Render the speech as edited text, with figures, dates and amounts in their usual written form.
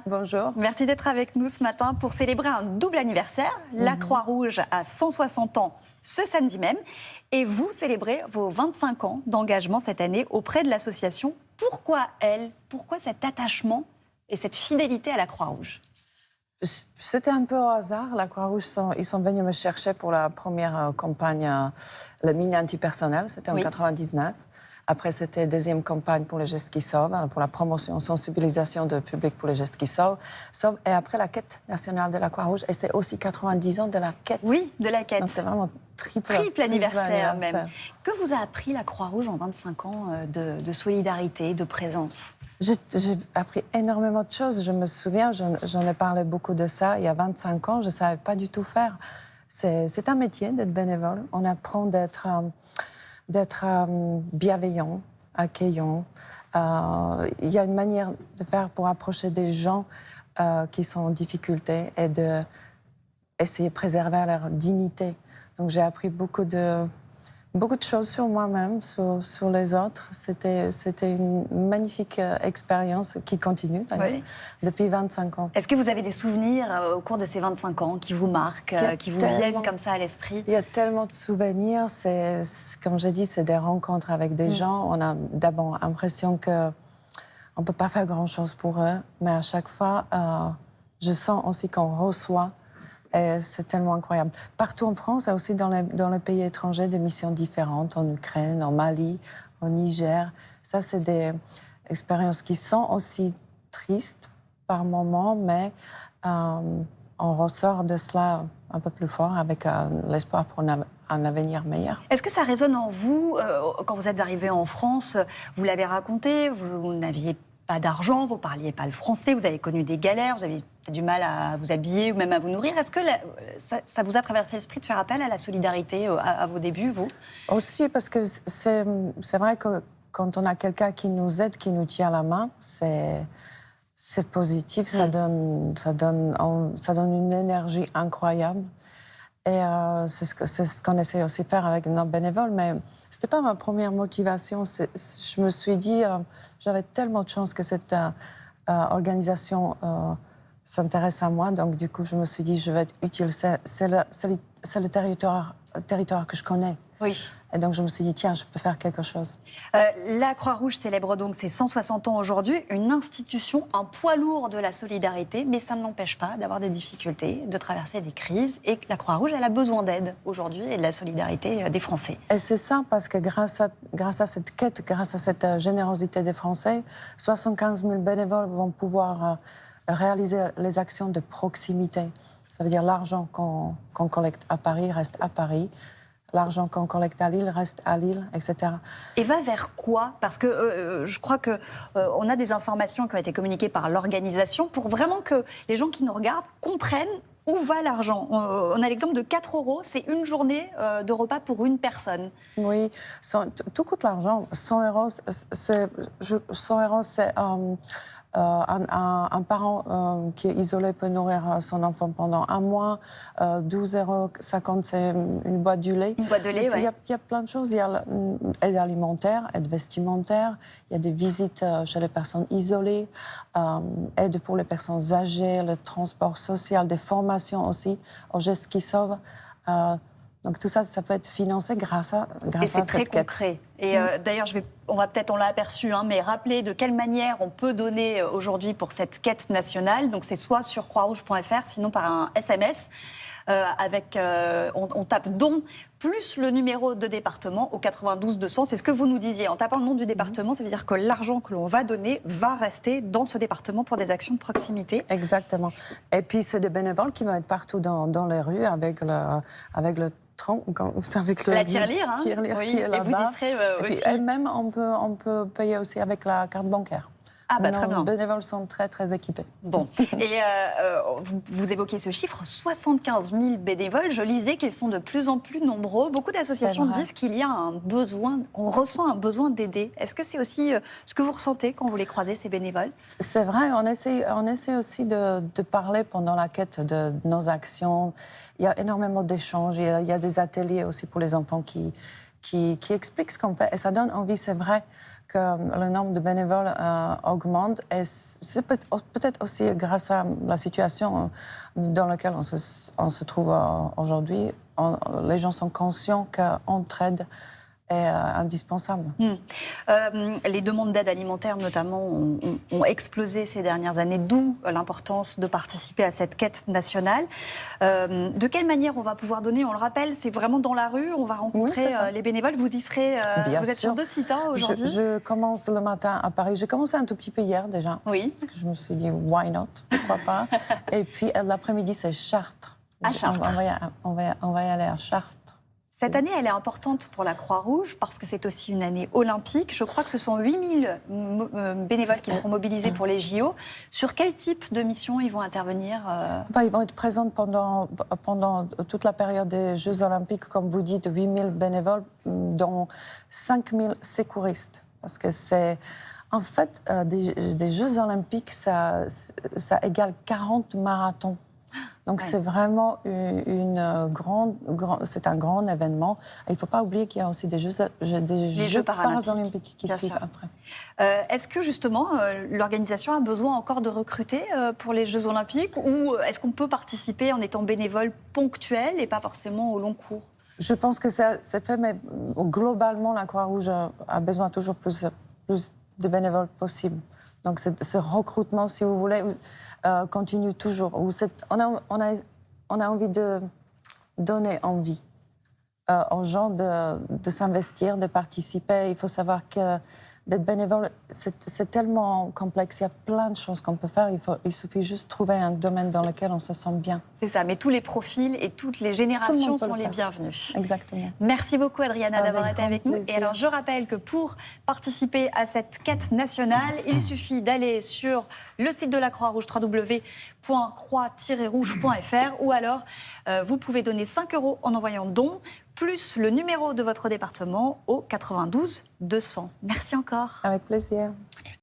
Bonjour. Merci d'être avec nous ce matin pour célébrer un double anniversaire. La Croix-Rouge a 160 ans ce samedi même. Et vous célébrez vos 25 ans d'engagement cette année auprès de l'association. Pourquoi elle? Pourquoi cet attachement et cette fidélité à la Croix-Rouge? C'était un peu au hasard. La Croix-Rouge, ils sont venus me chercher pour la première campagne, la mine antipersonnel. C'était en 99. Après, c'était la deuxième campagne pour les gestes qui sauvent, pour la promotion, sensibilisation du public pour les gestes qui sauvent. Et après, la quête nationale de la Croix-Rouge. Et c'est aussi 90 ans de la quête. Oui, de la quête. Donc c'est vraiment triple anniversaire même. Que vous a appris la Croix-Rouge en 25 ans de solidarité, de présence? J'ai appris énormément de choses. Je me souviens, j'en ai parlé beaucoup de ça. Il y a 25 ans, je ne savais pas du tout faire. C'est un métier d'être bénévole. On apprend d'être bienveillant, accueillant. Il y a une manière de faire pour approcher des gens qui sont en difficulté et d'essayer de préserver leur dignité. Donc j'ai appris beaucoup de choses sur moi-même, sur les autres. C'était une magnifique expérience qui continue d'ailleurs, depuis 25 ans. Est-ce que vous avez des souvenirs au cours de ces 25 ans qui vous marquent, qui vous viennent comme ça à l'esprit? Il y a tellement de souvenirs. Comme j'ai dit, c'est des rencontres avec des gens. On a d'abord l'impression qu'on ne peut pas faire grand-chose pour eux, mais à chaque fois, je sens aussi qu'on reçoit. Et c'est tellement incroyable. Partout en France et aussi dans les pays étrangers, des missions différentes, en Ukraine, en Mali, au Niger. Ça, c'est des expériences qui sont aussi tristes par moments, mais on ressort de cela un peu plus fort avec l'espoir pour un avenir meilleur. Est-ce que ça résonne en vous quand vous êtes arrivé en France? Vous l'avez raconté, vous n'aviez pas d'argent, vous ne parliez pas le français, vous avez connu des galères, vous avez du mal à vous habiller ou même à vous nourrir. Est-ce que ça vous a traversé l'esprit de faire appel à la solidarité à vos débuts, vous? Aussi, parce que c'est vrai que quand on a quelqu'un qui nous aide, qui nous tient la main, c'est positif, ça donne une énergie incroyable. Et c'est ce qu'on essaie aussi de faire avec nos bénévoles. Mais ce n'était pas ma première motivation. Je me suis dit, j'avais tellement de chance que cette organisation s'intéresse à moi. Donc, du coup, je me suis dit, je vais être utile. C'est le territoire que je connais. Oui. Et donc, je me suis dit, tiens, je peux faire quelque chose. La Croix-Rouge célèbre donc ses 160 ans aujourd'hui, une institution, un poids lourd de la solidarité, mais ça ne l'empêche pas d'avoir des difficultés, de traverser des crises. Et la Croix-Rouge, elle a besoin d'aide aujourd'hui et de la solidarité des Français. Et c'est ça, parce que grâce à cette quête, grâce à cette générosité des Français, 75 000 bénévoles vont pouvoir réaliser les actions de proximité. Ça veut dire l'argent qu'on collecte à Paris reste à Paris. L'argent qu'on collecte à Lille reste à Lille, etc. Et va vers quoi? Parce que je crois qu'on a des informations qui ont été communiquées par l'organisation pour vraiment que les gens qui nous regardent comprennent où va l'argent. On a l'exemple de 4 €, c'est une journée de repas pour une personne. Oui, tout coûte l'argent. 100 €, c'est un parent qui est isolé peut nourrir son enfant pendant un mois. 12,50 €, c'est une boîte de lait. Une boîte de lait, oui. Il y a plein de choses. Il y a l'aide alimentaire, aide vestimentaire. Il y a des visites chez les personnes isolées, aide pour les personnes âgées, le transport social, des formations aussi aux gestes qui sauvent. Donc tout ça, ça peut être financé grâce à cette quête. Et c'est très concret. Et d'ailleurs, on l'a aperçu, mais rappeler de quelle manière on peut donner aujourd'hui pour cette quête nationale. Donc c'est soit sur croixrouge.fr, sinon par un SMS. On tape don plus le numéro de département au 92 200. C'est ce que vous nous disiez. En tapant le nom du département, ça veut dire que l'argent que l'on va donner va rester dans ce département pour des actions de proximité. Exactement. Et puis c'est des bénévoles qui vont être partout dans les rues avec le tronc, avec la tirelire, oui, qui est là-bas. Et vous y serez aussi. Et même on peut payer aussi avec la carte bancaire. Ah bah très bien. Les bénévoles sont très, très équipés. Bon. Et vous évoquez ce chiffre, 75 000 bénévoles. Je lisais qu'ils sont de plus en plus nombreux. Beaucoup d'associations disent qu'il y a un besoin, qu'on ressent un besoin d'aider. Est-ce que c'est aussi ce que vous ressentez quand vous les croisez, ces bénévoles? C'est vrai, on essaie aussi de parler pendant la quête de nos actions. Il y a énormément d'échanges. Il y a des ateliers aussi pour les enfants qui expliquent ce qu'on fait. Et ça donne envie, c'est vrai, que le nombre de bénévoles augmente. Et c'est peut-être aussi grâce à la situation dans laquelle on se trouve aujourd'hui. Les gens sont conscients qu'entraide est indispensable. Les demandes d'aide alimentaire, notamment, ont explosé ces dernières années, d'où l'importance de participer à cette quête nationale. De quelle manière on va pouvoir donner? On le rappelle, c'est vraiment dans la rue, on va rencontrer les bénévoles. Vous y serez, vous êtes sur 2 sites aujourd'hui. Je commence le matin à Paris. J'ai commencé un tout petit peu hier déjà. Oui. Parce que je me suis dit, why not? Pourquoi pas? Et puis l'après-midi, c'est Chartres. À Chartres. On va y aller à Chartres. Cette année, elle est importante pour la Croix-Rouge parce que c'est aussi une année olympique. Je crois que ce sont 8000 bénévoles qui seront mobilisés pour les JO. Sur quel type de mission ils vont intervenir Ils vont être présents pendant toute la période des Jeux olympiques, comme vous dites, 8000 bénévoles, dont 5000 secouristes. Parce que c'est... En fait, des Jeux olympiques, ça égale 40 marathons. Donc c'est vraiment c'est un grand événement. Et il ne faut pas oublier qu'il y a aussi des Jeux paralympiques qui suivent après. Est-ce que justement l'organisation a besoin encore de recruter pour les Jeux olympiques, ou est-ce qu'on peut participer en étant bénévole ponctuel et pas forcément au long cours? Je pense que c'est fait, mais globalement la Croix-Rouge a besoin toujours plus de bénévoles possible. Donc ce recrutement, si vous voulez, continue toujours. On a envie de donner envie aux gens de s'investir, de participer. Il faut savoir que d'être bénévole, c'est tellement complexe. Il y a plein de choses qu'on peut faire. Il suffit juste de trouver un domaine dans lequel on se sent bien. C'est ça, mais tous les profils et toutes les générations sont les bienvenus. Exactement. Merci beaucoup, Adriana, d'avoir été avec nous. Plaisir. Et alors, je rappelle que pour participer à cette quête nationale, il suffit d'aller sur le site de la Croix-Rouge, www.croix-rouge.fr, ou alors vous pouvez donner 5 € en envoyant don, plus le numéro de votre département au 92 200. Merci encore. Avec plaisir.